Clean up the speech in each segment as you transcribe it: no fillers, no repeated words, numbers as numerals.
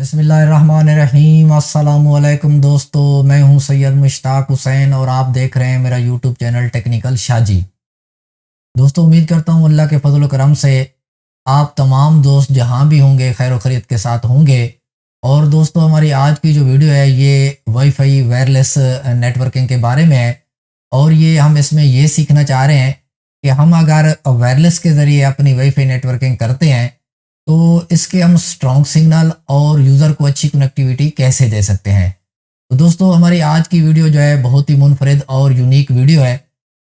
बिस्मिल्लाहिर्रहमानिर्रहीम। अस्सलामुअलैकुम दोस्तों, मैं हूं सैयद मुश्ताक हुसैन और आप देख रहे हैं मेरा यूट्यूब चैनल टेक्निकल शाजी। दोस्तों, उम्मीद करता हूं अल्लाह के फजल करम से आप तमाम दोस्त जहां भी होंगे खैर खैरियत के साथ होंगे। और दोस्तों, हमारी आज की जो वीडियो है ये वाईफाई वायरलेस नेटवर्किंग के बारे में है। और ये हम इसमें ये सीखना चाह रहे हैं कि हम अगर वायरलेस के ज़रिए अपनी वाईफाई नेटवर्किंग करते हैं तो इसके हम स्ट्रॉन्ग सिग्नल और यूज़र को अच्छी कनेक्टिविटी कैसे दे सकते हैं। तो दोस्तों, हमारी आज की वीडियो जो है बहुत ही मुनफरिद और यूनिक वीडियो है।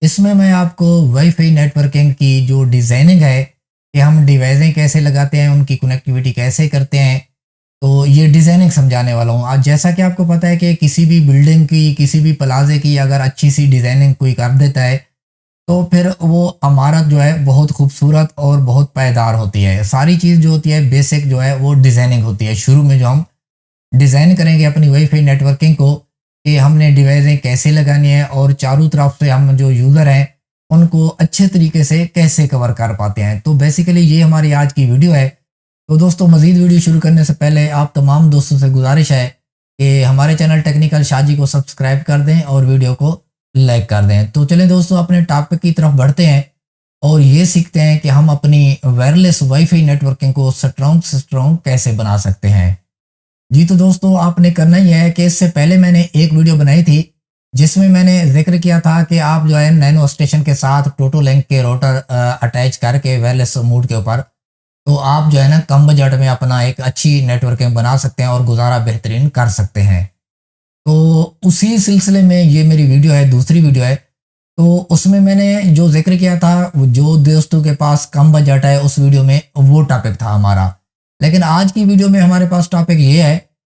इसमें मैं आपको वाईफाई नेटवर्किंग की जो डिज़ाइनिंग है कि हम डिवाइसें कैसे लगाते हैं, उनकी कनेक्टिविटी कैसे करते हैं, तो ये डिज़ाइनिंग समझाने वाला हूँ। आज जैसा कि आपको पता है कि किसी भी बिल्डिंग की, किसी भी प्लाजे की अगर अच्छी सी डिज़ाइनिंग कोई कर देता है तो फिर वो इमारत जो है बहुत खूबसूरत और बहुत पायदार होती है। सारी चीज़ जो होती है बेसिक जो है वो डिज़ाइनिंग होती है। शुरू में जो हम डिज़ाइन करेंगे अपनी वाईफाई नेटवर्किंग को कि हमने डिवाइसें कैसे लगानी है और चारों तरफ से हम जो यूज़र हैं उनको अच्छे तरीके से कैसे कवर कर पाते हैं। तो बेसिकली ये हमारी आज की वीडियो है। तो दोस्तों, मज़ीद वीडियो शुरू करने से पहले आप तमाम दोस्तों से गुजारिश है कि हमारे चैनल टेक्निकल शाजी को सब्सक्राइब कर दें और वीडियो को लाइक कर दें। तो चलें दोस्तों, अपने टॉपिक की तरफ बढ़ते हैं और ये सीखते हैं कि हम अपनी वायरलेस वाईफाई नेटवर्किंग को स्ट्रॉन्ग से स्ट्रॉन्ग कैसे बना सकते हैं। जी तो दोस्तों, आपने करना ही है कि इससे पहले मैंने एक वीडियो बनाई थी जिसमें मैंने जिक्र किया था कि आप जो है नैनो स्टेशन के साथ टोटो लिंक के रोटर अटैच करके वायरलेस मोड के ऊपर तो आप जो है ना कम बजट में अपना एक अच्छी नेटवर्किंग बना सकते हैं और गुजारा बेहतरीन कर सकते हैं। तो उसी सिलसिले में ये मेरी वीडियो है, दूसरी वीडियो है। तो उसमें मैंने जो जिक्र किया था जो दोस्तों के पास कम बजट है उस वीडियो में वो टॉपिक था हमारा। लेकिन आज की वीडियो में हमारे पास टॉपिक ये है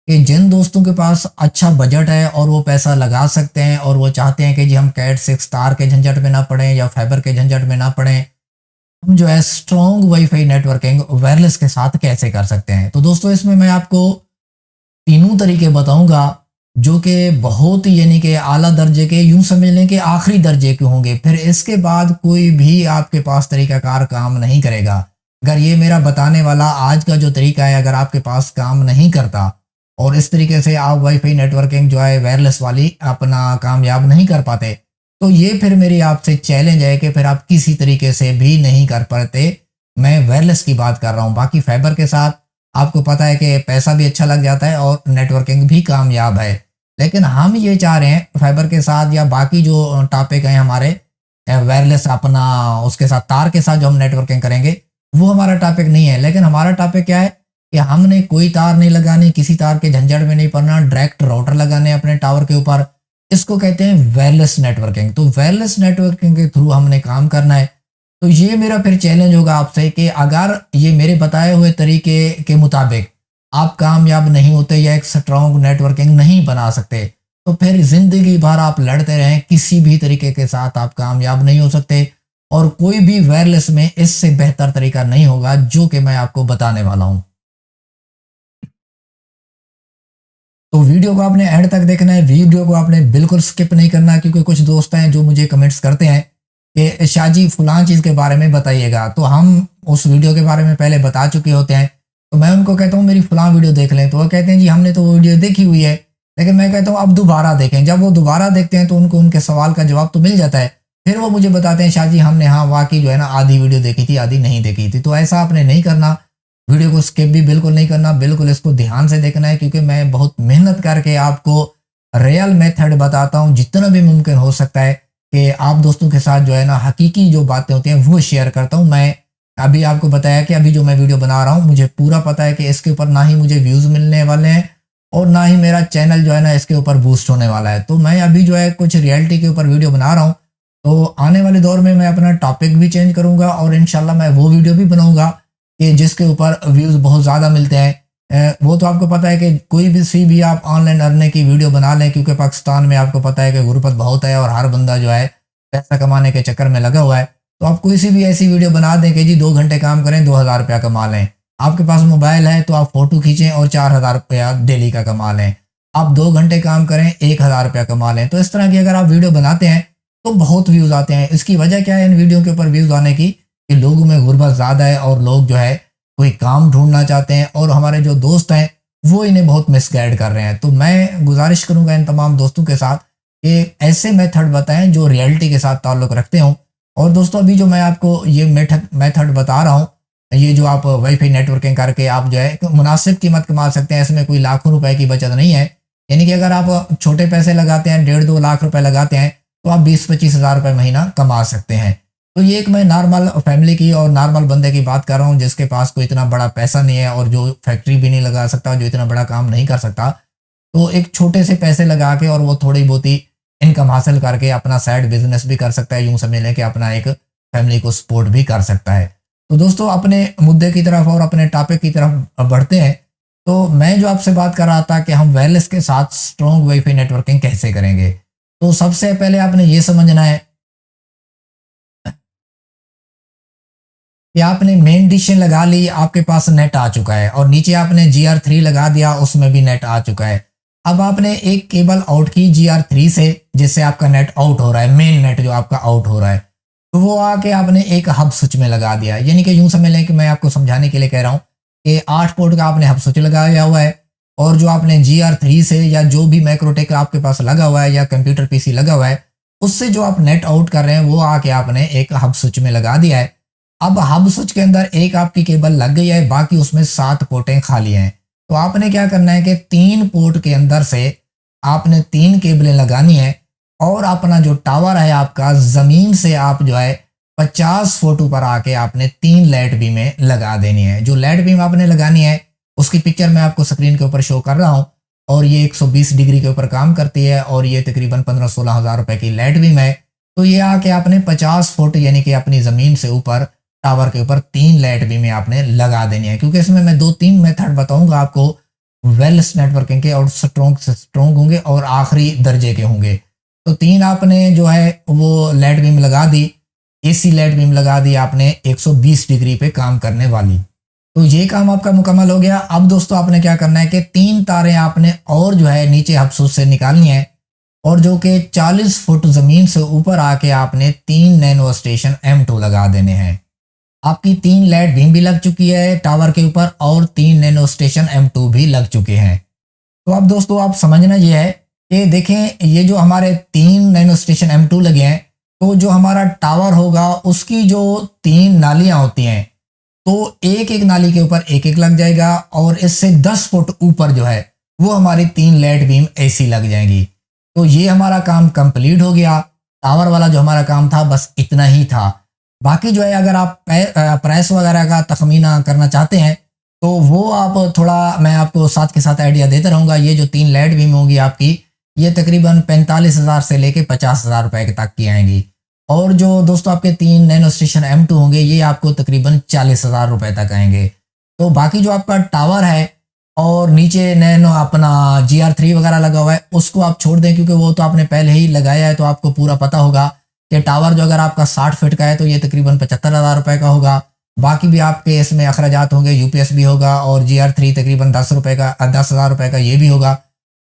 कि जिन दोस्तों के पास अच्छा बजट है और वो पैसा लगा सकते हैं और वो चाहते हैं कि जी हम कैट 6 तार के झंझट में ना पड़ें या फाइबर के झंझट में ना पड़ें, हम जो है स्ट्रॉन्ग वाईफाई नेटवर्किंग वायरलेस के साथ कैसे कर सकते हैं। तो दोस्तों, इसमें मैं आपको तीनों तरीके बताऊंगा जो कि बहुत यानी कि आला दर्जे के, यूं समझ लें कि आखिरी दर्जे के होंगे। फिर इसके बाद कोई भी आपके पास तरीकाकार काम नहीं करेगा। अगर ये मेरा बताने वाला आज का जो तरीका है अगर आपके पास काम नहीं करता और इस तरीके से आप वाईफाई नेटवर्किंग जो है वायरलेस वाली अपना कामयाब नहीं कर पाते तो ये फिर मेरी आपसे चैलेंज है कि फिर आप किसी तरीके से भी नहीं कर पाते। मैं वायरलेस की बात कर रहा हूँ। बाकी फाइबर के साथ आपको पता है कि पैसा भी अच्छा लग जाता है और नेटवर्किंग भी कामयाब है। लेकिन हम ये चाह रहे हैं फाइबर के साथ या बाकी जो टॉपिक हैं हमारे वायरलेस अपना उसके साथ तार के साथ जो हम नेटवर्किंग करेंगे वो हमारा टॉपिक नहीं है। लेकिन हमारा टॉपिक क्या है कि हमने कोई तार नहीं लगानी, किसी तार के झंझट में नहीं पड़ना, डायरेक्ट राउटर लगाने अपने टावर के ऊपर। इसको कहते हैं वायरलेस नेटवर्किंग। तो वायरलेस नेटवर्किंग के थ्रू हमने काम करना है। तो ये मेरा फिर चैलेंज होगा आपसे कि अगर ये मेरे बताए हुए तरीके के मुताबिक आप कामयाब नहीं होते या एक स्ट्रॉन्ग नेटवर्किंग नहीं बना सकते तो फिर जिंदगी भर आप लड़ते रहें, किसी भी तरीके के साथ आप कामयाब नहीं हो सकते। और कोई भी वायरलेस में इससे बेहतर तरीका नहीं होगा जो कि मैं आपको बताने वाला हूं। तो वीडियो को आपने एंड तक देखना है, वीडियो को आपने बिल्कुल स्किप नहीं करना, क्योंकि कुछ दोस्त हैं जो मुझे कमेंट्स करते हैं कि शाहजी फलां चीज़ के बारे में बताइएगा। तो हम उस वीडियो के बारे में पहले बता चुके होते हैं। तो मैं उनको कहता हूँ मेरी फलां वीडियो देख लें, तो वो कहते हैं जी हमने तो वो वीडियो देखी हुई है। लेकिन मैं कहता हूँ अब दोबारा देखें। जब वो दोबारा देखते हैं तो उनको उनके सवाल का जवाब तो मिल जाता है। फिर वो मुझे बताते हैं शाहजी हमने हाँ वाकई जो है ना आधी वीडियो देखी थी, आधी नहीं देखी थी। तो ऐसा आपने नहीं करना, वीडियो को स्किप भी बिल्कुल नहीं करना, बिल्कुल इसको ध्यान से देखना है, क्योंकि मैं बहुत मेहनत करके आपको रियल मेथड बताता हूँ जितना भी मुमकिन हो सकता है कि आप दोस्तों के साथ जो है ना हकीकी जो बातें होती हैं वो शेयर करता हूँ। मैं अभी आपको बताया कि अभी जो मैं वीडियो बना रहा हूँ मुझे पूरा पता है कि इसके ऊपर ना ही मुझे व्यूज़ मिलने वाले हैं और ना ही मेरा चैनल जो है ना इसके ऊपर बूस्ट होने वाला है। तो मैं अभी जो है कुछ रियलिटी के ऊपर वीडियो बना रहा हूँ। तो आने वाले दौर में मैं अपना टॉपिक भी चेंज करूँगा और इंशाल्लाह मैं वो वीडियो भी बनाऊँगा कि जिसके ऊपर व्यूज़ बहुत ज़्यादा मिलते हैं। वो तो आपको पता है कि कोई भी सी भी आप ऑनलाइन अर्निंग की वीडियो बना लें, क्योंकि पाकिस्तान में आपको पता है कि गुर्बत बहुत है और हर बंदा जो है पैसा कमाने के चक्कर में लगा हुआ है। तो आप कोई सी भी ऐसी वीडियो बना दें कि जी 2 घंटे काम करें 2000 रुपया कमा लें। आपके पास मोबाइल है तो आप फोटो खींचें और 4000 रुपया डेली का कमा लें। आप 2 घंटे काम करें 1000 रुपया कमा लें। तो इस तरह की अगर आप वीडियो बनाते हैं तो बहुत व्यूज़ आते हैं। इसकी वजह क्या है इन वीडियो के ऊपर व्यूज़ आने की कि लोगों में गुर्बत ज़्यादा है और लोग जो है कोई काम ढूंढना चाहते हैं। और हमारे जो दोस्त हैं वो इन्हें बहुत मिसगाइड कर रहे हैं। तो मैं गुजारिश करूंगा इन तमाम दोस्तों के साथ कि ऐसे मेथड बताएं जो रियलिटी के साथ ताल्लुक़ रखते हों। और दोस्तों अभी जो मैं आपको ये मेथड बता रहा हूँ, ये जो आप वाईफाई नेटवर्किंग करके आप जो है एक मुनासिब कीमत कमा सकते हैं, इसमें कोई लाखों रुपए की बचत नहीं है। यानी कि अगर आप छोटे पैसे लगाते हैं, 1.5-2 लाख रुपए लगाते हैं, तो आप 20-25 हज़ार रुपये महीना कमा सकते हैं। तो ये एक मैं नॉर्मल फैमिली की और नॉर्मल बंदे की बात कर रहा हूँ जिसके पास कोई इतना बड़ा पैसा नहीं है और जो फैक्ट्री भी नहीं लगा सकता, जो इतना बड़ा काम नहीं कर सकता। तो एक छोटे से पैसे लगा के और वो थोड़ी बहुत ही इनकम हासिल करके अपना साइड बिजनेस भी कर सकता है, यूं समझ लें कि अपना एक फैमिली को सपोर्ट भी कर सकता है। तो दोस्तों अपने मुद्दे की तरफ और अपने टॉपिक की तरफ बढ़ते हैं। तो मैं जो आपसे बात कर रहा था कि हम वायरलेस के साथ स्ट्रॉन्ग वाईफाई नेटवर्किंग कैसे करेंगे। तो सबसे पहले आपने ये समझना है कि आपने मेन डिश लगा ली, आपके पास नेट आ चुका है, और नीचे आपने GR3 लगा दिया, उसमें भी नेट आ चुका है। अब आपने एक केबल आउट की GR3 से, जिससे आपका नेट आउट हो रहा है, मेन नेट जो आपका आउट हो रहा है, तो वो आके आपने एक हब स्विच में लगा दिया। यानी कि यूं समझ लें कि मैं आपको समझाने के लिए कह रहा हूँ कि 8 पोर्ट का आपने हब स्विच लगाया हुआ है, और जो आपने GR3 से या जो भी मैक्रोटेक आपके पास लगा हुआ है या कंप्यूटर PC लगा हुआ है, उससे जो आप नेट आउट कर रहे हैं वो आके आपने एक हब स्विच में लगा दिया है। अब हब स्विच के अंदर एक आपकी केबल लग गई है, बाकी उसमें 7 पोर्टें खाली हैं। तो आपने क्या करना है कि 3 पोर्ट के अंदर से आपने 3 केबलें लगानी है, और अपना जो टावर है आपका जमीन से आप जो है 50 फुट ऊपर आके आपने 3 लाइट बीमें लगा देनी है। जो लाइट बीम आपने लगानी है उसकी पिक्चर मैं आपको स्क्रीन के ऊपर शो कर रहा हूँ, और ये 120 डिग्री के ऊपर काम करती है, और ये तकरीबन 15-16 हज़ार रुपए की लाइट बीम है। तो ये आके आपने 50 फुट यानी कि अपनी जमीन से ऊपर टावर के ऊपर 3 लाइट बीमें आपने लगा देनी है। क्योंकि इसमें मैं 2-3 मेथड बताऊंगा आपको वेलनेस नेटवर्किंग के, और स्ट्रॉन्ग होंगे और आखिरी दर्जे के होंगे। तो 3 आपने जो है वो लाइट बीम लगा दी, AC लाइट बीम लगा दी आपने 120 डिग्री पे काम करने वाली। तो ये काम आपका मुकम्मल हो गया। अब दोस्तों आपने क्या करना है कि 3 तारें आपने और जो है नीचे हब स्विच से निकालनी है, और जो कि 40 फुट जमीन से ऊपर आके आपने 3 नैनो स्टेशन M2 लगा देने हैं। आपकी 3 लाइट बीम भी लग चुकी है टावर के ऊपर, और 3 नैनो स्टेशन M2 भी लग चुके हैं। तो अब दोस्तों आप समझना ये है कि देखें, ये जो हमारे 3 नैनो स्टेशन M2 लगे हैं, तो जो हमारा टावर होगा उसकी जो 3 नालियां होती हैं, तो एक एक नाली के ऊपर एक एक लग जाएगा, और इससे 10 फुट ऊपर जो है वो हमारी 3 लाइट बीम AC लग जाएंगी। तो ये हमारा काम कंप्लीट हो गया। टावर वाला जो हमारा काम था बस इतना ही था। बाकी जो है अगर आप प्राइस वगैरह का तखमीना करना चाहते हैं तो वो आप थोड़ा मैं आपको साथ के साथ आइडिया देता रहूँगा। ये जो 3 लाइट बीम होगी आपकी, ये तकरीबन 45,000 से लेके 50,000 रुपए तक की आएंगी, और जो दोस्तों आपके 3 नैनो स्टेशन M2 होंगे ये आपको तकरीबन 40,000 रुपए तक आएंगे। तो बाकी जो आपका टावर है और नीचे नैनो अपना GR3 वगैरह लगा हुआ है उसको आप छोड़ दें, क्योंकि वो तो आपने पहले ही लगाया है, तो आपको पूरा पता होगा कि टावर जो अगर आपका 60 फीट का है तो ये तकरीबन 75,000 रुपए का होगा। बाकी भी आपके इसमें अखराजात होंगे, UPS भी होगा, और GR3 तकरीबन 10,000 रुपए का ये भी होगा।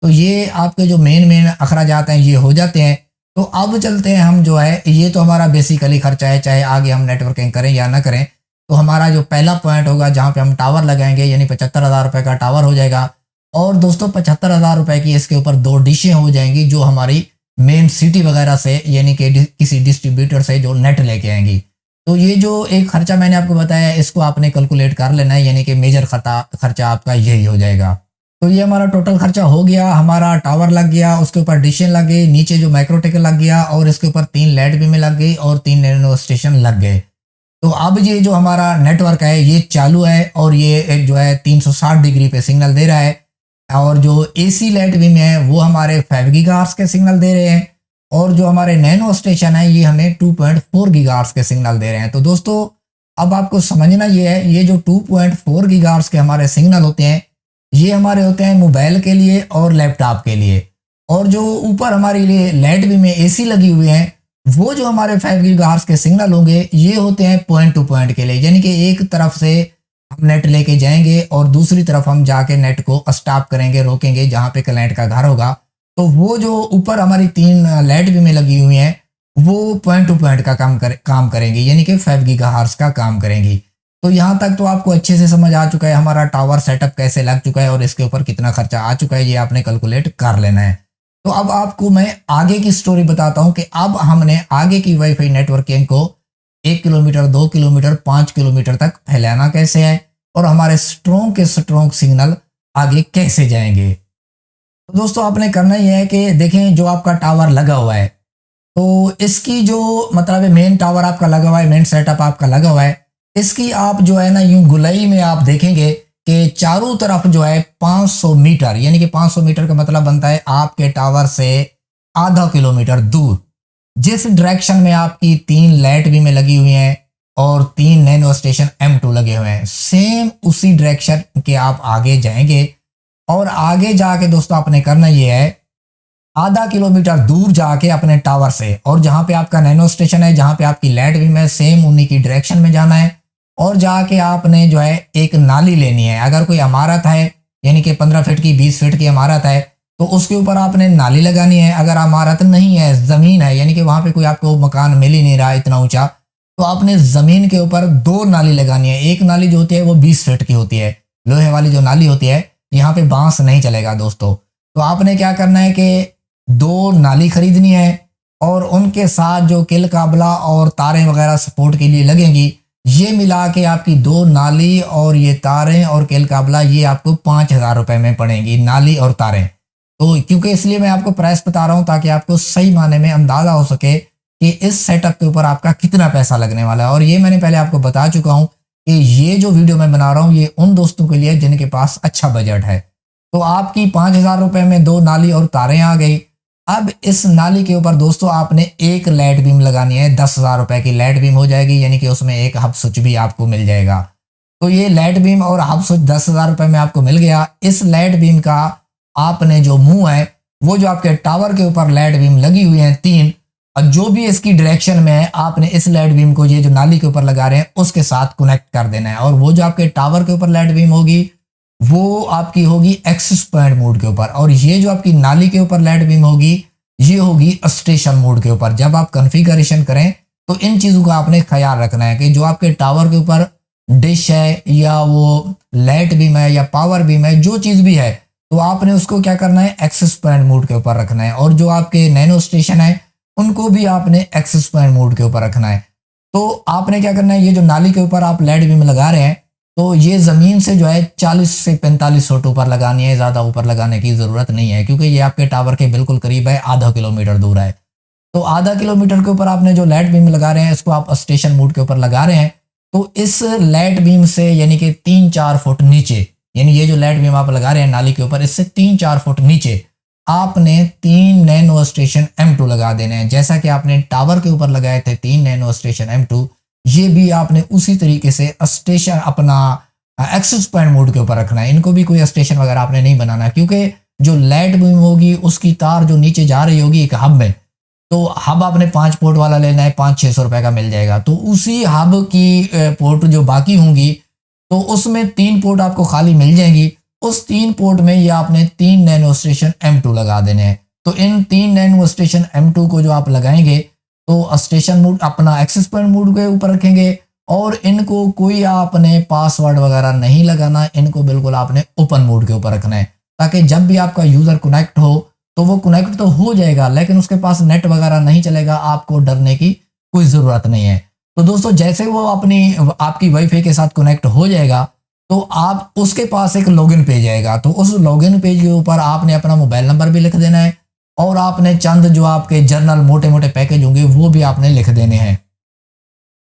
तो ये आपके जो मेन अखराजात हैं ये हो जाते हैं। तो अब चलते हैं हम जो है, ये तो हमारा बेसिकली खर्चा है, चाहे आगे हम नेटवर्किंग करें या ना करें। तो हमारा जो पहला पॉइंट होगा जहाँ पे हम टावर लगाएंगे, यानी 75,000 रुपए का टावर हो जाएगा, और दोस्तों 75,000 रुपए की इसके ऊपर 2 डिशें हो जाएंगी जो हमारी मेन सिटी वगैरह से यानी कि किसी डिस्ट्रीब्यूटर से जो नेट लेके आएंगी। तो ये जो एक खर्चा मैंने आपको बताया इसको आपने कैलकुलेट कर लेना है, यानी कि मेजर खर्चा आपका यही हो जाएगा। तो ये हमारा टोटल खर्चा हो गया। हमारा टावर लग गया, उसके ऊपर डिशें लग गई, नीचे जो माइक्रोटेक लग गया, और इसके ऊपर 3 लाइट बीमें लग गई, और 3 नैनो स्टेशन लग गए। तो अब ये जो हमारा नेटवर्क है ये चालू है, और ये जो है 360 डिग्री पे सिग्नल दे रहा है, और जो AC लाइट बीम है वो हमारे 5 गीगाहर्ट्ज़ के सिग्नल दे रहे हैं, और जो हमारे नैनो स्टेशन है ये हमें 2.4 गीगाहर्ट्ज़ के सिग्नल दे रहे हैं। तो दोस्तों अब आपको समझना ये है, ये जो 2.4 गीगाहर्ट्ज़ के हमारे सिग्नल होते हैं ये हमारे होते हैं मोबाइल के लिए और लैपटॉप के लिए, और जो ऊपर हमारे लिए लाइट बीम में AC लगी हुई हैं वो जो हमारे 5 गीगाहर्ट्ज़ के सिग्नल होंगे ये होते हैं पॉइंट टू पॉइंट के लिए, यानी कि एक तरफ से हम नेट लेके जाएंगे और दूसरी तरफ हम जाके नेट को स्टॉप करेंगे, रोकेंगे जहाँ पे क्लाइंट का घर होगा। तो वो जो ऊपर हमारी 3 लाइट बीमें लगी हुई हैं वो पॉइंट टू पॉइंट का काम करेंगी, यानी कि 5 गीगाहर्ट्ज़ का काम करेंगी। तो यहाँ तक तो आपको अच्छे से समझ आ चुका है हमारा टावर सेटअप कैसे लग चुका है और इसके ऊपर कितना खर्चा आ चुका है, ये आपने कैलकुलेट कर लेना है। तो अब आपको मैं आगे की स्टोरी बताता हूँ कि अब हमने आगे की वाईफाई नेटवर्किंग को 1 किलोमीटर, 2 किलोमीटर, 5 किलोमीटर तक फैलाना कैसे है और हमारे स्ट्रॉन्ग के स्ट्रॉन्ग सिग्नल आगे कैसे जाएंगे। तो दोस्तों आपने करना ही है कि देखें जो आपका टावर लगा हुआ है, तो इसकी जो मतलब मेन टावर आपका लगा हुआ है, मेन सेटअप आपका लगा हुआ है, इसकी आप जो है ना यूं गुलाई में आप देखेंगे कि चारों तरफ जो है 500 मीटर, यानी कि 500 मीटर का मतलब बनता है आपके टावर से आधा किलोमीटर दूर, जिस डायरेक्शन में आपकी 3 लाइट भी में लगी हुई हैं और 3 नैनो स्टेशन M2 लगे हुए हैं, सेम उसी डायरेक्शन के आप आगे जाएंगे। और आगे जाके दोस्तों आपने करना ये है, आधा किलोमीटर दूर जाके अपने टावर से, और जहां पे आपका नैनो स्टेशन है, जहां पे आपकी लाइट बीम है, सेम उन्हीं की डायरेक्शन में जाना है। और जाके आपने जो है एक नाली लेनी है। अगर कोई इमारत है, यानी कि 15 फीट की, 20 फीट की इमारत है, तो उसके ऊपर आपने नाली लगानी है। अगर इमारत नहीं है, जमीन है, यानी कि वहां पे कोई आपको मकान मिल ही नहीं रहा इतना ऊंचा, तो आपने जमीन के ऊपर 2 नाली लगानी है। एक नाली जो होती है वो 20 फीट की होती है, लोहे वाली जो नाली होती है, यहाँ पे बांस नहीं चलेगा दोस्तों। तो आपने क्या करना है कि 2 नाली खरीदनी है और उनके साथ जो किल काबला और तारें वगैरह सपोर्ट के लिए लगेंगी, ये मिला के आपकी 2 नाली और ये तारें और किल काबला, ये आपको 5,000 रुपए में पड़ेंगी, नाली और तारें। तो क्योंकि इसलिए मैं आपको प्राइस बता रहा हूँ ताकि आपको सही माने में अंदाजा हो सके कि इस सेटअप के ऊपर आपका कितना पैसा लगने वाला है। और ये मैंने पहले आपको बता चुका हूँ कि ये जो वीडियो मैं बना रहा हूँ ये उन दोस्तों के लिए जिनके पास अच्छा बजट है। तो आपकी 5,000 रुपए में 2 नाली और तारें आ गई। अब इस नाली के ऊपर दोस्तों आपने एक लाइट बीम लगानी है, 10,000 रुपए की लाइट बीम हो जाएगी, यानी कि उसमें एक हब स्विच भी आपको मिल जाएगा। तो ये लाइट बीम और हब स्विच 10,000 रुपए में आपको मिल गया। इस लाइट बीम का आपने जो मुंह है, वो जो आपके टावर के ऊपर लाइट बीम लगी हुई है 3, और जो भी इसकी डायरेक्शन में है, आपने इस लाइट बीम को ये जो नाली के ऊपर लगा रहे हैं उसके साथ कनेक्ट कर देना है। और वो जो आपके टावर के ऊपर लाइट बीम होगी वो आपकी होगी एक्सेस पॉइंट मोड के ऊपर, और ये जो आपकी नाली के ऊपर लाइट बीम होगी ये होगी स्टेशन मोड के ऊपर। जब आप कॉन्फ़िगरेशन करें तो इन चीजों का आपने ख्याल रखना है कि जो आपके टावर के ऊपर डिश है या वो लाइट बीम है या पावर बीम है, जो चीज भी है, तो आपने उसको क्या करना है, एक्सेस पॉइंट मोड के ऊपर रखना है। और जो आपके नैनो स्टेशन है उनको भी आपने एक्सेस पॉइंट मोड के ऊपर रखना है। तो आपने क्या करना है, ये जो नाली के ऊपर आप लाइट बीम लगा रहे हैं, तो ये जमीन से जो है 40 से 45 फुट ऊपर लगानी है, ज्यादा ऊपर लगाने की जरूरत नहीं है, क्योंकि ये आपके टावर के बिल्कुल करीब है, आधा किलोमीटर दूर है। तो आधा किलोमीटर के ऊपर आपने जो लाइट बीम लगा रहे हैं इसको आप स्टेशन मोड के ऊपर लगा रहे हैं। तो इस लाइट बीम से यानी कि 3-4 फुट नीचे, यानी ये जो लाइट बीम आप लगा रहे हैं नाली के ऊपर, इससे 3-4 फुट नीचे आपने 3 नैनो स्टेशन M2 लगा देने हैं। जैसा कि आपने टावर के ऊपर लगाए थे 3 नैनो स्टेशन M2, ये भी आपने उसी तरीके से स्टेशन अपना एक्सेस पॉइंट मोड के ऊपर रखना है। इनको भी कोई स्टेशन वगैरह आपने नहीं बनाना, क्योंकि जो लाइट बीम होगी उसकी तार जो नीचे जा रही होगी एक हब में, तो हब आपने 5 पोर्ट वाला लेना है, 500-600 रुपए का मिल जाएगा। तो उसी हब की पोर्ट जो बाकी होंगी, तो उसमें 3 पोर्ट आपको खाली मिल जाएंगी। उस 3 पोर्ट में ये आपने 3 नैनो स्टेशन M2 लगा देने हैं। तो इन 3 नैनो स्टेशन M2 को जो आप लगाएंगे तो स्टेशन मोड अपना एक्सेस पॉइंट मोड के ऊपर रखेंगे, और इनको कोई आपने पासवर्ड वगैरह नहीं लगाना, इनको बिल्कुल आपने ओपन मोड के ऊपर रखना है, ताकि जब भी आपका यूजर कनेक्ट हो तो वो कनेक्ट तो हो जाएगा लेकिन उसके पास नेट वगैरह नहीं चलेगा, आपको डरने की कोई जरूरत नहीं है। तो दोस्तों जैसे वो आपकी वाईफाई के साथ कनेक्ट हो जाएगा तो आप उसके पास एक लॉगिन पेज आएगा। तो उस लॉगिन पेज के ऊपर आपने अपना मोबाइल नंबर भी लिख देना है, और आपने चंद जो आपके जर्नल मोटे मोटे पैकेज होंगे वो भी आपने लिख देने हैं।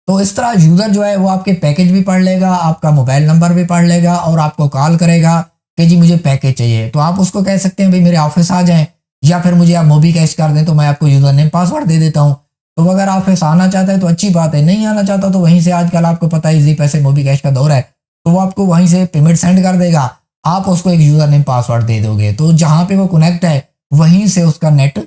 तो इस तरह यूजर जो है वो आपके पैकेज भी पढ़ लेगा, आपका मोबाइल नंबर भी पढ़ लेगा, और आपको कॉल करेगा कि जी मुझे पैकेज चाहिए। तो आप उसको कह सकते हैं भाई मेरे ऑफिस आ जाएं, या फिर मुझे आप मोबी कैश कर दें तो मैं आपको यूजर नेम पासवर्ड दे देता हूँ। तो अगर ऑफिस आना चाहता है तो अच्छी बात है, नहीं आना चाहता तो वहीं से, आजकल आपको पता है इजी पैसे मोबी कैश का दौर है, तो वो आपको वहीं से पेमेंट सेंड कर देगा, आप उसको एक यूजर नेम पासवर्ड दे दोगे, तो जहां पे वो कनेक्ट है वहीं से उसका नेट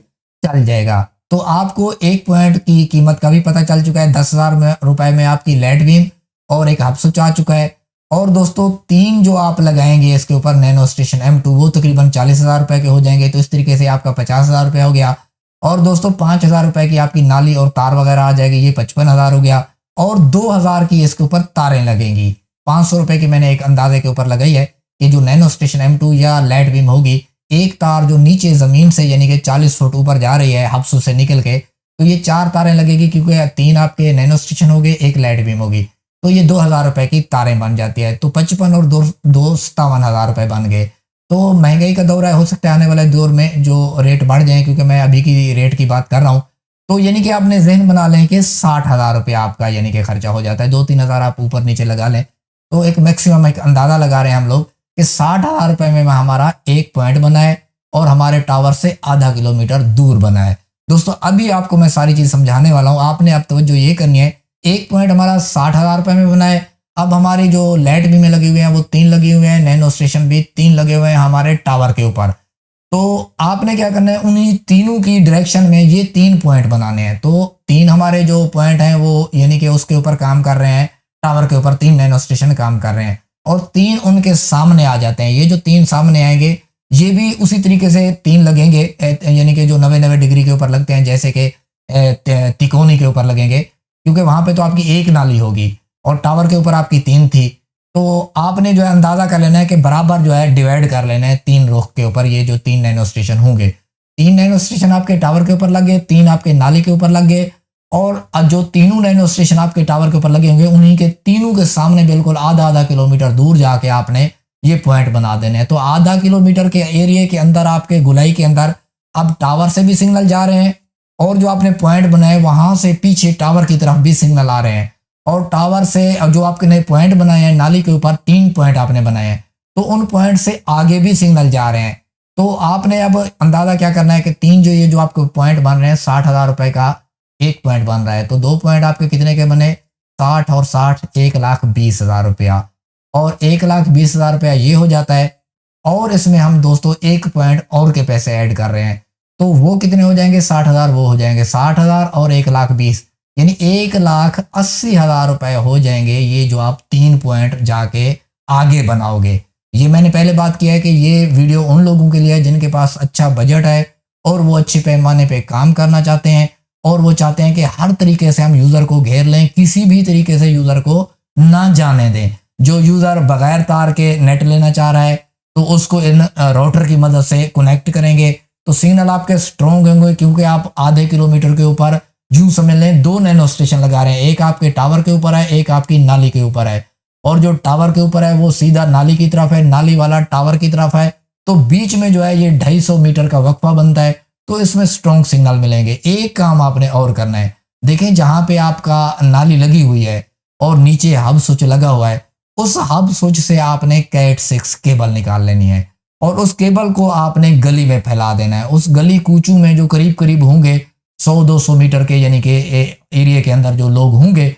चल जाएगा। तो आपको 1 पॉइंट की कीमत का भी पता चल चुका है, 10,000 रुपए में आपकी लाइट बीम और एक हब स्विच आ चुका है। और दोस्तों 3 जो आप लगाएंगे इसके ऊपर नैनो स्टेशन M2 वो तकरीबन 40,000 रुपए के हो जाएंगे। तो इस तरीके से आपका 50,000 रुपया हो गया। और दोस्तों 5,000 रुपए की आपकी नाली और तार वगैरह आ जाएगी, ये 55,000 हो गया। और 2,000 की इसके ऊपर तारें लगेंगी, ₹500 की मैंने एक अंदाजे के ऊपर लगाई है कि जो नैनो स्टेशन M2 या लेड बीम होगी, एक तार जो नीचे ज़मीन से यानी कि 40 फुट ऊपर जा रही है हब्सों से निकल के, तो ये 4 तारें लगेगी क्योंकि 3 आपके नैनो स्टेशन हो गए, एक लेड बीम होगी। तो ये ₹2000 की तारें बन जाती है। तो 55 और 2 ₹57,000 बन गए। तो महँगाई का दौर है, हो सकता है आने वाले दौर में जो रेट बढ़ जाएँ, क्योंकि मैं अभी की रेट की बात कर रहा हूँ। तो यानी कि आपने ज़हन बना लें कि ₹60,000 आपका यानी कि खर्चा हो जाता है। 2-3 हज़ार आप ऊपर नीचे लगा लें। तो एक मैक्सिमम एक अंदाज़ा लगा रहे हैं हम लोग कि ₹60,000 में हमारा एक पॉइंट बना है और हमारे टावर से आधा किलोमीटर दूर बना है। दोस्तों अभी आपको मैं सारी चीज़ समझाने वाला हूँ। आपने अब तवज्जो ये करनी है, एक पॉइंट हमारा ₹60,000 में बना है। अब हमारी जो लाइट बीमें लगी हुई हैं वो 3 लगी हुए हैं, नैनो स्टेशन भी 3 लगे हुए हैं हमारे टावर के ऊपर। तो आपने क्या करना है, उन्हीं तीनों की डायरेक्शन में ये 3 पॉइंट बनाने हैं। तो 3 हमारे जो पॉइंट हैं वो यानी कि उसके ऊपर काम कर रहे हैं, टावर के ऊपर 3 नैनो स्टेशन काम कर रहे हैं और 3 उनके सामने आ जाते हैं। ये जो 3 सामने आएंगे ये भी उसी तरीके से 3 लगेंगे, यानी कि जो 90-90 डिग्री के ऊपर लगते हैं, जैसे कि तिकोनी के ऊपर लगेंगे, क्योंकि वहां पे तो आपकी एक नाली होगी और टावर के ऊपर आपकी 3 थी। तो आपने जो है अंदाजा कर लेना है कि बराबर जो है डिवाइड कर लेना है 3 रुख के ऊपर, ये जो 3 नैनो स्टेशन होंगे। 3 नैनो स्टेशन आपके टावर के ऊपर लग गए, 3 आपके नाली के ऊपर लग गए और जो तीनों नैनो स्टेशन आपके टावर के ऊपर लगे होंगे उन्हीं के तीनों के सामने बिल्कुल आधा-आधा किलोमीटर दूर जाके आपने ये पॉइंट बना देने हैं। तो आधा किलोमीटर के एरिया के अंदर आपके गुलाई के अंदर अब टावर से भी सिग्नल जा रहे हैं और जो आपने पॉइंट बनाए वहां से पीछे टावर की तरफ भी सिग्नल आ रहे हैं और टावर से जो आपके नए पॉइंट बनाए हैं नाली के ऊपर 3 पॉइंट आपने बनाए हैं, तो उन पॉइंट से आगे भी सिग्नल जा रहे हैं। तो आपने अब अंदाजा क्या करना है कि 3 जो ये जो आपको पॉइंट बन रहे हैं, ₹60,000 का एक पॉइंट बन रहा है, तो 2 पॉइंट आपके कितने के बने, 60 और 60 ₹1,20,000 और ₹1,20,000 ये हो जाता है। और इसमें हम दोस्तों एक पॉइंट और के पैसे ऐड कर रहे हैं, तो वो कितने हो जाएंगे, 60,000 वो हो जाएंगे 60,000 और 1,20,000 यानी ₹1,80,000 हो जाएंगे। ये जो आप 3 पॉइंट जाके आगे बनाओगे। ये मैंने पहले बात किया है कि ये वीडियो उन लोगों के लिए है जिनके पास अच्छा बजट है और वो अच्छे पैमाने पे काम करना चाहते हैं और वो चाहते हैं कि हर तरीके से हम यूज़र को घेर लें, किसी भी तरीके से यूज़र को ना जाने दें। जो यूज़र बगैर तार के नेट लेना चाह रहा है तो उसको इन राउटर की मदद से कनेक्ट करेंगे तो सिग्नल आपके स्ट्रॉन्ग होंगे, क्योंकि आप आधे किलोमीटर के ऊपर यूं समझ लें 2 नैनो स्टेशन लगा रहे हैं, एक आपके टावर के ऊपर है, एक आपकी नाली के ऊपर है। और जो टावर के ऊपर है वो सीधा नाली की तरफ है, नाली वाला टावर की तरफ है, तो बीच में जो है ये 250 मीटर का वक्फा बनता है, तो इसमें स्ट्रॉन्ग सिग्नल मिलेंगे। एक काम आपने और करना है, देखें जहां पे आपका नाली लगी हुई है और नीचे हब स्विच लगा हुआ है, उस हब स्विच से आपने कैट 6 केबल निकाल लेनी है और उस केबल को आपने गली में फैला देना है। उस गली कूचू में जो करीब करीब होंगे 100-200 मीटर के यानी कि एरिया के अंदर जो लोग होंगे,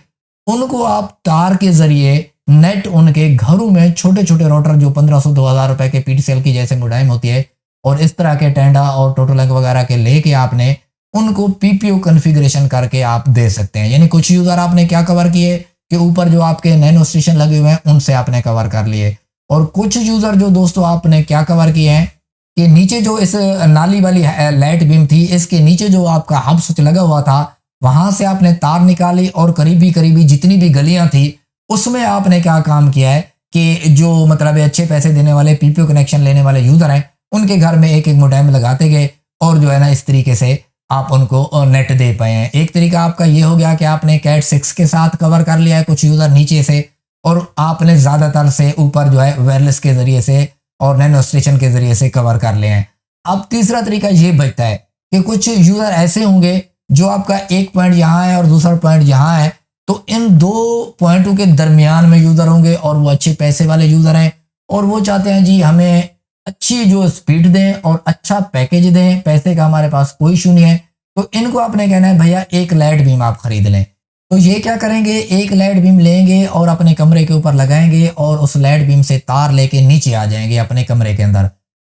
उनको आप तार के जरिए नेट उनके घरों में छोटे छोटे राउटर जो 1,500-2,000 के पीटीसीएल की जैसे मोडेम होती है और इस तरह के टेंडा और टोटोलैंक वगैरह के लेके आपने उनको पीपीओ कॉन्फ़िगरेशन करके आप दे सकते हैं। यानी कुछ यूजर आपने क्या कवर किए कि ऊपर जो आपके नैनो स्टेशन लगे हुए हैं उनसे आपने कवर कर लिए, और कुछ यूजर जो दोस्तों आपने क्या कवर किए हैं कि नीचे जो इस नाली वाली लाइट बीम थी, इसके नीचे जो आपका हब स्विच लगा हुआ था वहां से आपने तार निकाली और करीबी करीबी जितनी भी गलियां थी उसमें आपने क्या काम किया है कि जो मतलब अच्छे पैसे देने वाले पीपीओ कनेक्शन लेने वाले यूजर हैं उनके घर में एक एक मोडेम लगाते गए और जो है ना इस तरीके से आप उनको नेट दे पाए हैं। एक तरीका आपका ये हो गया कि आपने कैट 6 के साथ कवर कर लिया है कुछ यूजर नीचे से, और आपने ज्यादातर से ऊपर जो है वायरलेस के जरिए से और नैनो स्टेशन के जरिए से कवर कर ले हैं। अब तीसरा तरीका ये बचता है कि कुछ यूजर ऐसे होंगे जो आपका एक पॉइंट यहाँ है और दूसरा पॉइंट यहाँ है, तो इन 2 पॉइंटों के दरमियान में यूजर होंगे और वो अच्छे पैसे वाले यूजर हैं और वो चाहते हैं जी हमें अच्छी जो स्पीड दें और अच्छा पैकेज दें, पैसे का हमारे पास कोई इशू नहीं है। तो इनको आपने कहना है भैया एक लाइट बीम आप खरीद लें। तो ये क्या करेंगे, एक लाइट बीम लेंगे और अपने कमरे के ऊपर लगाएंगे और उस लाइट बीम से तार लेके नीचे आ जाएंगे अपने कमरे के अंदर।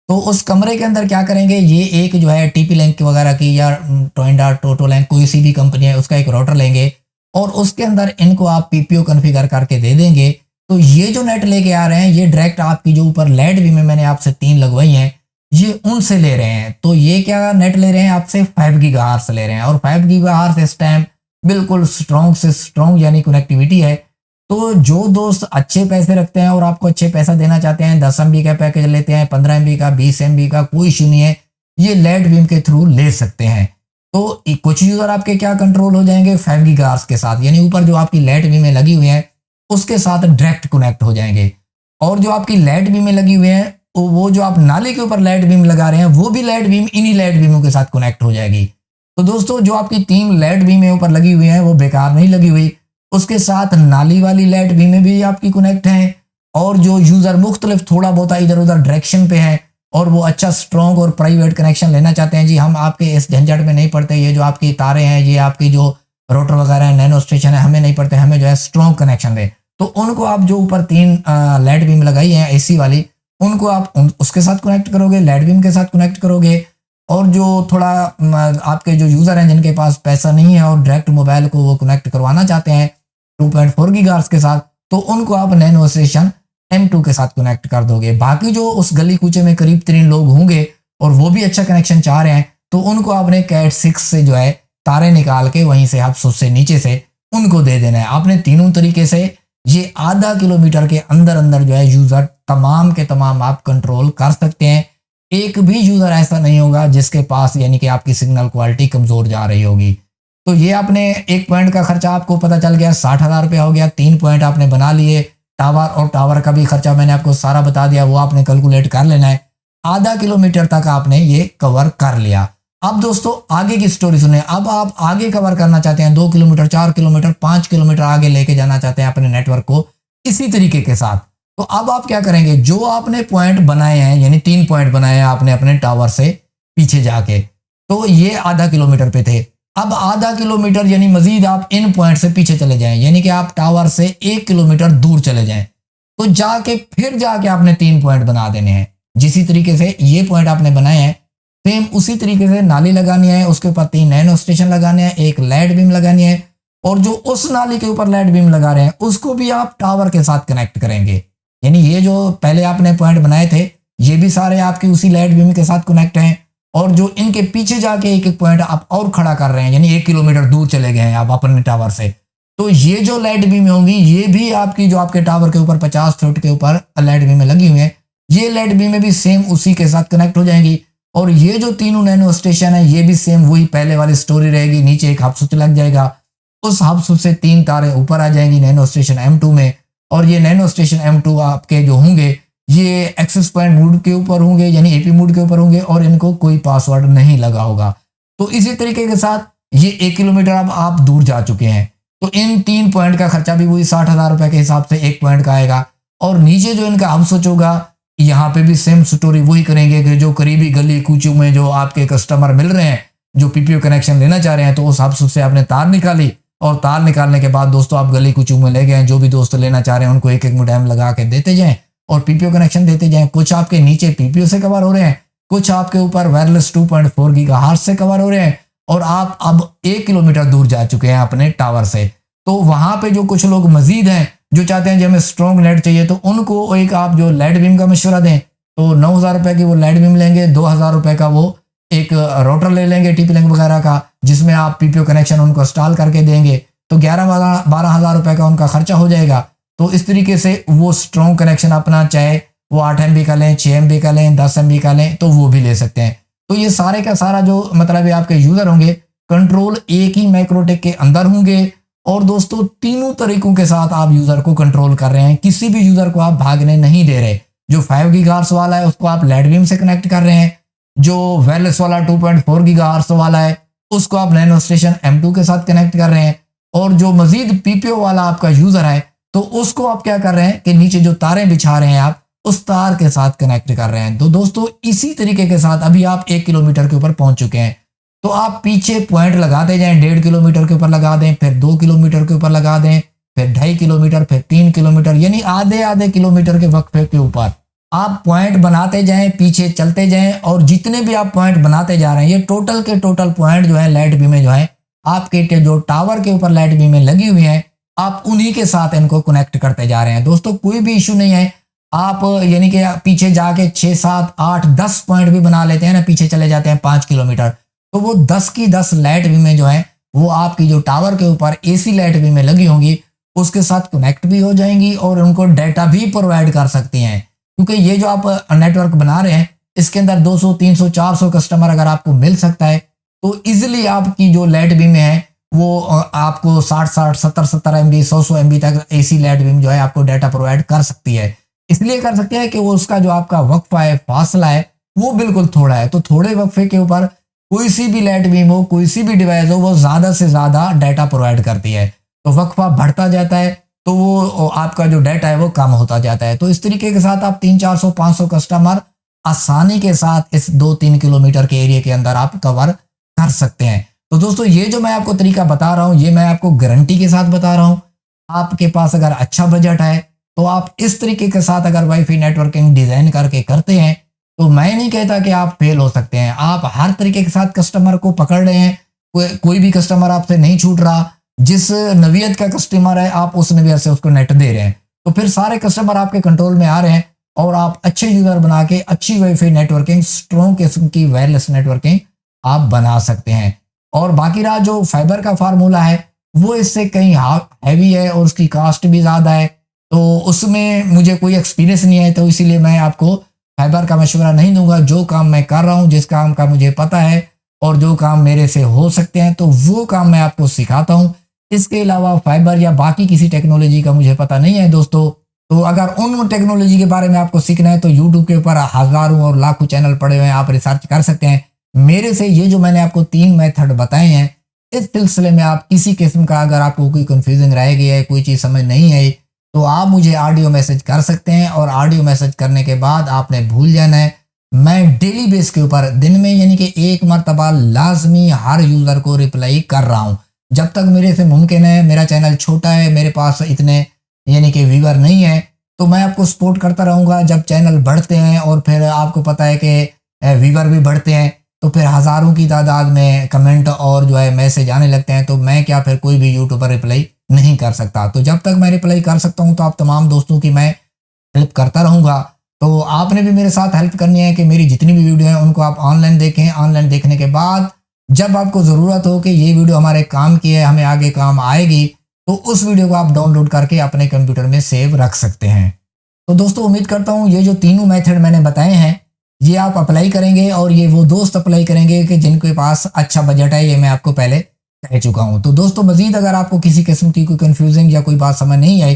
तो उस कमरे के अंदर क्या करेंगे, ये एक जो है टीपी लैंक वगैरह की या टोइंडा टोटोलैंक कोई सी भी कंपनी है उसका एक राउटर लेंगे और उसके अंदर इनको आप पीपीओ कॉन्फ़िगर करके दे देंगे। तो ये जो नेट लेके आ रहे हैं ये डायरेक्ट आपकी जो ऊपर लाइट बीम में मैंने आपसे 3 लगवाई हैं ये उनसे ले रहे हैं। तो ये क्या नेट ले रहे हैं आपसे 5 गीगाहर्ट्ज़ ले रहे हैं और 5 गीगाहर्ट्ज़ इस टाइम बिल्कुल स्ट्रॉन्ग से स्ट्रॉन्ग यानी कनेक्टिविटी है। तो जो दोस्त अच्छे पैसे रखते हैं और आपको अच्छे पैसा देना चाहते हैं, 10 MB का पैकेज लेते हैं, 15 MB का, 20 MB का, कोई इशू नहीं है, ये लेड बीम के थ्रू ले सकते हैं। तो कुछ यूजर आपके क्या कंट्रोल हो जाएंगे 5 गीगाहर्ट्ज के साथ, यानी ऊपर जो आपकी लेड बीमें लगी हुई हैं उसके साथ डायरेक्ट कनेक्ट हो जाएंगे। और जो आपकी लेड बीमें लगी हुई हैं वो जो आप नाले के ऊपर लेड बीम लगा रहे हैं वो भी लेड बीम इन्हीं लेड बीमों के साथ कनेक्ट हो जाएगी। तो दोस्तों जो आपकी 3 लेड बीमें ऊपर लगी हुई हैं वो बेकार नहीं लगी हुई, उसके साथ नाली वाली लेड बीमें भी आपकी कनेक्ट हैं। और जो यूजर मुख्तलिफ थोड़ा बहुत इधर उधर डायरेक्शन पे है और वो अच्छा स्ट्रॉन्ग और प्राइवेट कनेक्शन लेना चाहते हैं, जी हम आपके इस झंझट में नहीं पड़ते, ये जो आपकी तारे हैं, ये आपकी जो रोटर वगैरह है, नैनो स्टेशन है, हमें नहीं पड़ते, हमें जो है स्ट्रॉन्ग कनेक्शन दे, तो उनको आप जो ऊपर 3 लेड बीम लगाई है एसी वाली, उनको आप उसके साथ कनेक्ट करोगे, लेड बीम के साथ कनेक्ट करोगे। और जो थोड़ा आपके जो यूजर हैं जिनके पास पैसा नहीं है और डायरेक्ट मोबाइल को वो कनेक्ट करवाना चाहते हैं 2.4 गीगाहर्ट्ज के साथ, तो उनको आप नैनो स्टेशन M2 के साथ कनेक्ट कर दोगे। बाकी जो उस गली कूचे में करीब 3 लोग होंगे और वो भी अच्छा कनेक्शन चाह रहे हैं, तो उनको आपने कैट 6 से जो है तारे निकाल के वहीं से आप से नीचे से उनको दे देना है। आपने तीनों तरीके से ये आधा किलोमीटर के अंदर अंदर जो है यूजर तमाम के तमाम आप कंट्रोल कर सकते हैं। एक भी यूजर ऐसा नहीं होगा जिसके पास यानी कि आपकी सिग्नल क्वालिटी कमजोर जा रही होगी। तो ये आपने एक पॉइंट का खर्चा आपको पता चल गया, 60,000 रुपया हो गया, 3 पॉइंट आपने बना लिए। टावर और टावर का भी खर्चा मैंने आपको सारा बता दिया, वो आपने कैलकुलेट कर लेना है। आधा किलोमीटर तक आपने ये कवर कर लिया। अब दोस्तों आगे की स्टोरी सुने। अब आप आगे कवर करना चाहते हैं, 2 किलोमीटर, 4 किलोमीटर, 5 किलोमीटर आगे लेके जाना चाहते हैं अपने नेटवर्क को इसी तरीके के साथ। तो अब आप क्या करेंगे, जो आपने पॉइंट बनाए हैं, यानी 3 पॉइंट बनाए हैं आपने अपने टावर से पीछे जाके, तो ये आधा किलोमीटर पे थे। अब आधा किलोमीटर यानी मजीद आप इन पॉइंट से पीछे चले जाएं, यानी कि आप टावर से 1 किलोमीटर दूर चले जाएं, तो जाके फिर जाके आपने 3 पॉइंट बना देने हैं। जिसी तरीके से ये पॉइंट आपने बनाए हैं, सेम उसी तरीके से नाली लगानी है, उसके ऊपर 3 नैनो स्टेशन लगाने हैं, 1 लेड बीम लगानी है, और जो उस नाली के ऊपर लेड बीम लगा रहे हैं उसको भी आप टावर के साथ कनेक्ट करेंगे। यानी ये जो पहले आपने पॉइंट बनाए थे ये भी सारे आपकी उसी लेड बीम के साथ कनेक्ट हैं, और जो इनके पीछे जाके एक एक पॉइंट आप और खड़ा कर रहे हैं, यानी 1 किलोमीटर दूर चले गए हैं आप अपने टावर से, तो ये जो लेड बीम होंगी ये भी आपकी जो आपके टावर के ऊपर 50 फुट के ऊपर लेड बीमें लगी हुई हैं, ये लेड बीमें भी सेम उसी के साथ कनेक्ट हो जाएंगी। और ये जो तीनों नैनो स्टेशन है ये भी सेम वही पहले वाली स्टोरी रहेगी। नीचे एक हब स्विच लग जाएगा, उस हब स्विच से 3 तारें ऊपर आ जाएंगी नैनो स्टेशन M2 में, और ये नैनो स्टेशन M2 आपके जो होंगे ये एक्सेस पॉइंट मोड के ऊपर होंगे, यानी AP मोड के ऊपर होंगे, और इनको कोई पासवर्ड नहीं लगा होगा। तो इसी तरीके के साथ ये 1 किलोमीटर अब आप दूर जा चुके हैं, तो इन 3 पॉइंट का खर्चा भी वही 60,000 रुपए के हिसाब से 1 पॉइंट का आएगा। और नीचे जो इनका हब स्विच होगा यहाँ पे भी सेम स्टोरी वही करेंगे कि जो करीबी गली कूचों में जो आपके कस्टमर मिल रहे हैं जो PPO कनेक्शन लेना चाह रहे हैं, तो उस हब स्विच से आपने तार निकाली, और तार निकालने के बाद दोस्तों आप गली कूचों में ले गए, जो भी दोस्त लेना चाह रहे हैं उनको एक एक मोडेम लगा के देते जाएं और PPO कनेक्शन देते जाएं। कुछ आपके नीचे PPO से कवर हो रहे हैं, कुछ आपके ऊपर वायरलेस 2.4 गीगाहर्ट्ज से कवर हो रहे हैं, और आप अब 1 किलोमीटर दूर जा चुके हैं अपने टावर से। तो वहां पे जो कुछ लोग मजीद हैं जो चाहते हैं जो हमें स्ट्रॉन्ग नेट चाहिए, तो उनको एक आप जो लेड बीम का मशवरा दें, तो 9,000 रुपए की वो लेड बीम लेंगे, 2,000 रुपए का वो एक रोटर ले लेंगे TP-Link वगैरह का, जिसमें आप PPO कनेक्शन उनको इंस्टॉल करके देंगे, तो 11-12 हज़ार रुपए का उनका खर्चा हो जाएगा। तो इस तरीके से वो स्ट्रॉन्ग कनेक्शन अपना चाहे वो 8 MB का लें, 6 MB का लें, 10 MB का लें, तो वो भी ले सकते हैं। तो ये सारे का सारा जो मतलब आपके यूजर होंगे कंट्रोल एक ही मैक्रोटेक के अंदर होंगे, और दोस्तों तीनों तरीकों के साथ आप यूजर को कंट्रोल कर रहे हैं, किसी भी यूजर को आप भागने नहीं दे रहे। जो 5 गीगाहर्ट्ज वाला है उसको आप लेड बीम से कनेक्ट कर रहे हैं, जो वायरलेस वाला 2.4 गीगाहर्ट्ज वाला है उसको आप नैनो स्टेशन M2 के साथ कनेक्ट कर रहे हैं, और जो मजीद PPO वाला आपका यूजर है तो उसको आप क्या कर रहे हैं कि नीचे जो तारें बिछा रहे हैं आप उस तार के साथ कनेक्ट कर रहे हैं। तो दोस्तों इसी तरीके के साथ अभी आप 1 किलोमीटर के ऊपर पहुंच चुके हैं, तो आप पीछे पॉइंट लगाते जाएं, 1.5 किलोमीटर के ऊपर लगा दें, फिर 2 किलोमीटर के ऊपर लगा दें, फिर 2.5 किलोमीटर, फिर 3 किलोमीटर, यानी आधे किलोमीटर के वक्फे के ऊपर आप पॉइंट बनाते जाएं, पीछे चलते जाएं, और जितने भी आप पॉइंट बनाते जा रहे हैं ये टोटल के टोटल पॉइंट जो है लेड बीमें जो है आपके जो टावर के ऊपर लेड बीमें लगी हुई हैं आप उन्हीं के साथ इनको कनेक्ट करते जा रहे हैं। दोस्तों कोई भी इशू नहीं है, आप यानी कि पीछे जाके 6, 7, 8, 10 पॉइंट भी बना लेते हैं ना, पीछे चले जाते हैं 5 किलोमीटर, तो वो 10 की 10 लेड बीमें जो है वो आपकी जो टावर के ऊपर AC लेड बीमें लगी होंगी उसके साथ कनेक्ट भी हो जाएंगी और उनको डाटा भी प्रोवाइड कर सकती हैं। क्योंकि ये जो आप नेटवर्क बना रहे हैं इसके अंदर 200, 300, 400 कस्टमर अगर आपको मिल सकता है तो इजिली आपकी जो लाइट बीम है वो आपको 60-60, 70-70 MB, 100-100 MB तक एसी लाइट बीम जो है आपको डाटा प्रोवाइड कर सकती है। इसलिए कर सकते हैं कि वो उसका जो आपका वक्फा है, फासला है, वो बिल्कुल थोड़ा है। तो थोड़े वक्फे के ऊपर कोई सी भी लाइट बीम हो, कोई सी भी डिवाइस हो, वो ज्यादा से ज्यादा डाटा प्रोवाइड करती है। तो वक्फा बढ़ता जाता है तो वो आपका जो डाटा है वो कम होता जाता है। तो इस तरीके के साथ आप 300, 400, 500 कस्टमर आसानी के साथ इस 2-3 किलोमीटर के एरिया के अंदर आप कवर कर सकते हैं। तो दोस्तों ये जो मैं आपको तरीका बता रहा हूं ये मैं आपको गारंटी के साथ बता रहा हूं। आपके पास अगर अच्छा बजट है तो आप इस तरीके के साथ अगर वाईफाई नेटवर्किंग डिजाइन करके करते हैं तो मैं नहीं कहता कि आप फेल हो सकते हैं। आप हर तरीके के साथ कस्टमर को पकड़ रहे हैं, कोई भी कस्टमर आपसे नहीं छूट रहा। जिस नवियत का कस्टमर है आप उस नवियत से उसको नेट दे रहे हैं, तो फिर सारे कस्टमर आपके कंट्रोल में आ रहे हैं और आप अच्छे यूजर बना के अच्छी वाईफाई नेटवर्किंग, स्ट्रॉन्ग किस्म की वायरलेस नेटवर्किंग आप बना सकते हैं। और बाकी रहा जो फाइबर का फार्मूला है वो इससे कहीं हैवी है और उसकी कास्ट भी ज्यादा है, तो उसमें मुझे कोई एक्सपीरियंस नहीं है, तो इसीलिए मैं आपको फाइबर का मशवरा नहीं दूंगा। जो काम मैं कर रहा हूं, जिस काम का मुझे पता है और जो काम मेरे से हो सकते हैं तो वो काम मैं आपको सिखाता हूं। इसके अलावा फाइबर या बाकी किसी टेक्नोलॉजी का मुझे पता नहीं है दोस्तों। तो अगर उन टेक्नोलॉजी के बारे में आपको सीखना है तो यूट्यूब के ऊपर हजारों और लाखों चैनल पड़े हुए हैं, आप रिसर्च कर सकते हैं। मेरे से ये जो मैंने आपको 3 मेथड बताए हैं इस सिलसिले में आप किसी किस्म का अगर आपको कोई कंफ्यूजन रह गया है, कोई चीज़ समझ नहीं आई तो आप मुझे ऑडियो मैसेज कर सकते हैं। और ऑडियो मैसेज करने के बाद आपने भूल जाना है मैं डेली बेस के ऊपर दिन में यानी कि 1 मरतबा लाजमी हर यूज़र को रिप्लाई कर रहा हूँ। जब तक मेरे से मुमकिन है, मेरा चैनल छोटा है, मेरे पास इतने यानी कि व्यूअर नहीं है, तो मैं आपको सपोर्ट करता रहूँगा। जब चैनल बढ़ते हैं और फिर आपको पता है कि व्यूअर भी बढ़ते हैं तो फिर हज़ारों की तादाद में कमेंट और जो है मैसेज आने लगते हैं, तो मैं क्या फिर कोई भी यूट्यूबर रिप्लाई नहीं कर सकता। तो जब तक मैं रिप्लाई कर सकता हूँ तो आप तमाम दोस्तों की मैं हेल्प करता रहूँगा। तो आपने भी मेरे साथ हेल्प करनी है कि मेरी जितनी भी वीडियो हैं उनको आप ऑनलाइन देखें। ऑनलाइन देखने के बाद जब आपको ज़रूरत हो कि ये वीडियो हमारे काम की है, हमें आगे काम आएगी, तो उस वीडियो को आप डाउनलोड करके अपने कंप्यूटर में सेव रख सकते हैं। तो दोस्तों उम्मीद करता हूँ ये जो तीनों मेथड मैंने बताए हैं ये आप अप्लाई करेंगे और ये वो दोस्त अप्लाई करेंगे कि जिनके पास अच्छा बजट है, ये मैं आपको पहले कह चुका हूँ। तो दोस्तों मजीद अगर आपको किसी किस्म की कोई कंफ्यूजन या कोई बात समझ नहीं आई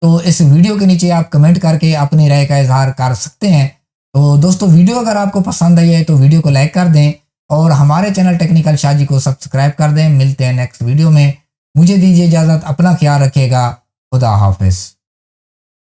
तो इस वीडियो के नीचे आप कमेंट करके अपनी राय का इजहार कर सकते हैं। तो दोस्तों वीडियो अगर आपको पसंद आई है तो वीडियो को लाइक कर दें और हमारे चैनल टेक्निकल शाजी को सब्सक्राइब कर दें। मिलते हैं नेक्स्ट वीडियो में, मुझे दीजिए इजाज़त, अपना ख्याल रखिएगा, खुदा हाफिज़।